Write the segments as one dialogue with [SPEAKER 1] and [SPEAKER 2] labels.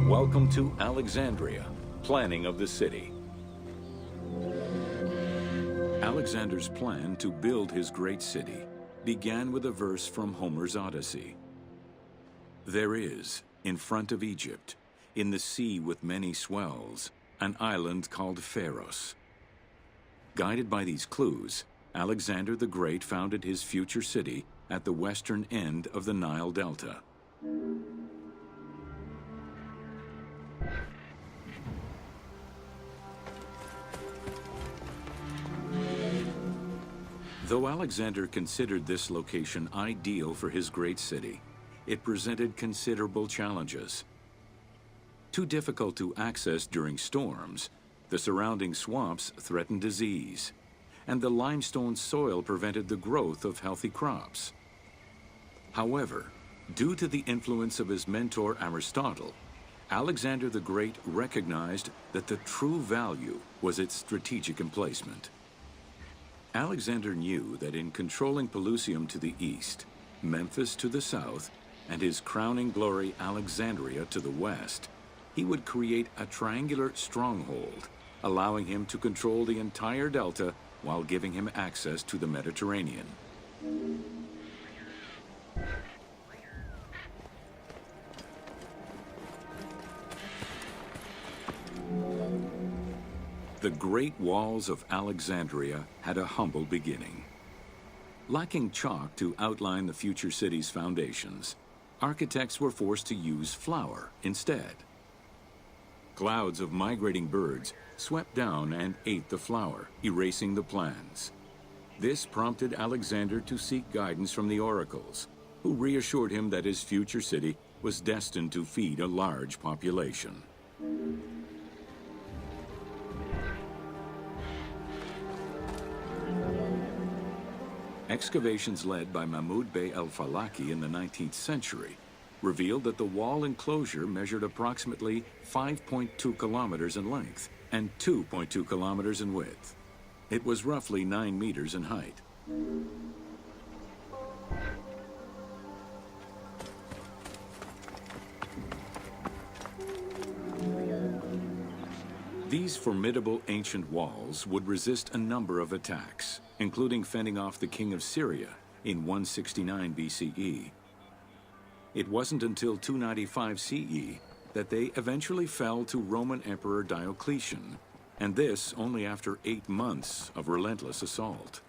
[SPEAKER 1] Welcome to Alexandria, planning of the city. Alexander's plan to build his great city began with a verse from Homer's Odyssey. There is, in front of Egypt, in the sea with many swells, an island called Pharos. Guided by these clues, Alexander the Great founded his future city at the western end of the Nile Delta. Though Alexander considered this location ideal for his great city, it presented considerable challenges. Too difficult to access during storms, the surrounding swamps threatened disease, and the limestone soil prevented the growth of healthy crops. However, due to the influence of his mentor Aristotle, Alexander the Great recognized that the true value was its strategic emplacement. Alexander knew that in controlling Pelusium to the east, Memphis to the south, and his crowning glory Alexandria to the west, he would create a triangular stronghold, allowing him to control the entire delta while giving him access to the Mediterranean. The great walls of Alexandria had a humble beginning. Lacking chalk to outline the future city's foundations, architects were forced to use flour instead. Clouds of migrating birds swept down and ate the flour, erasing the plans. This prompted Alexander to seek guidance from the oracles, who reassured him that his future city was destined to feed a large population. Excavations led by Mahmud Bey al-Falaki in the 19th century revealed that the wall enclosure measured approximately 5.2 kilometers in length and 2.2 kilometers in width. It was roughly 9 meters in height. These formidable ancient walls would resist a number of attacks, including fending off the king of Syria in 169 BCE. It wasn't until 295 CE that they eventually fell to Roman Emperor Diocletian, and this only after 8 months of relentless assault.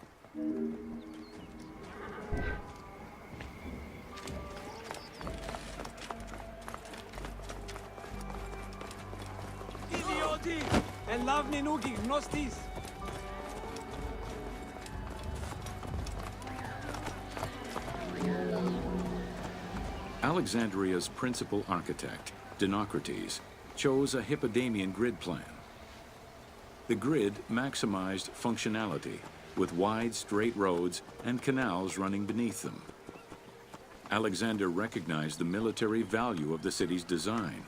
[SPEAKER 1] Alexandria's principal architect, Dinocrates, chose a Hippodamian grid plan. The grid maximized functionality, with wide, straight roads and canals running beneath them. Alexander recognized the military value of the city's design.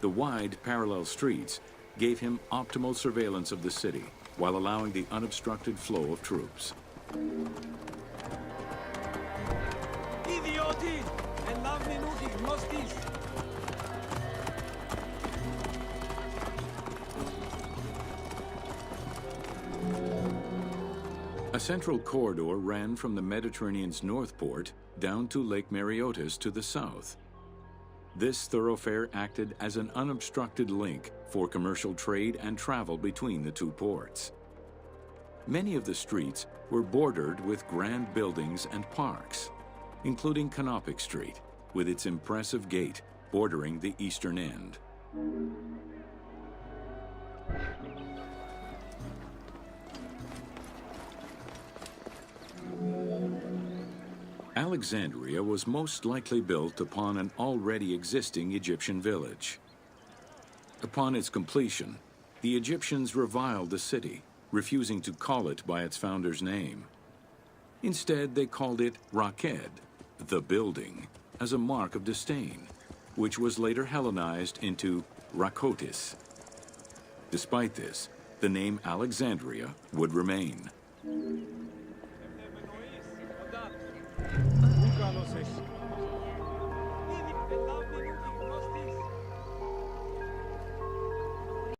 [SPEAKER 1] The wide, parallel streets gave him optimal surveillance of the city, while allowing the unobstructed flow of troops. A central corridor ran from the Mediterranean's north port down to Lake Mareotis to the south. This thoroughfare acted as an unobstructed link for commercial trade and travel between the two ports. Many of the streets were bordered with grand buildings and parks, including Canopic Street, with its impressive gate bordering the eastern end. Alexandria was most likely built upon an already existing Egyptian village. Upon its completion, the Egyptians reviled the city, refusing to call it by its founder's name. Instead, they called it Raked, the building, as a mark of disdain, which was later Hellenized into Rakotis. Despite this, the name Alexandria would remain.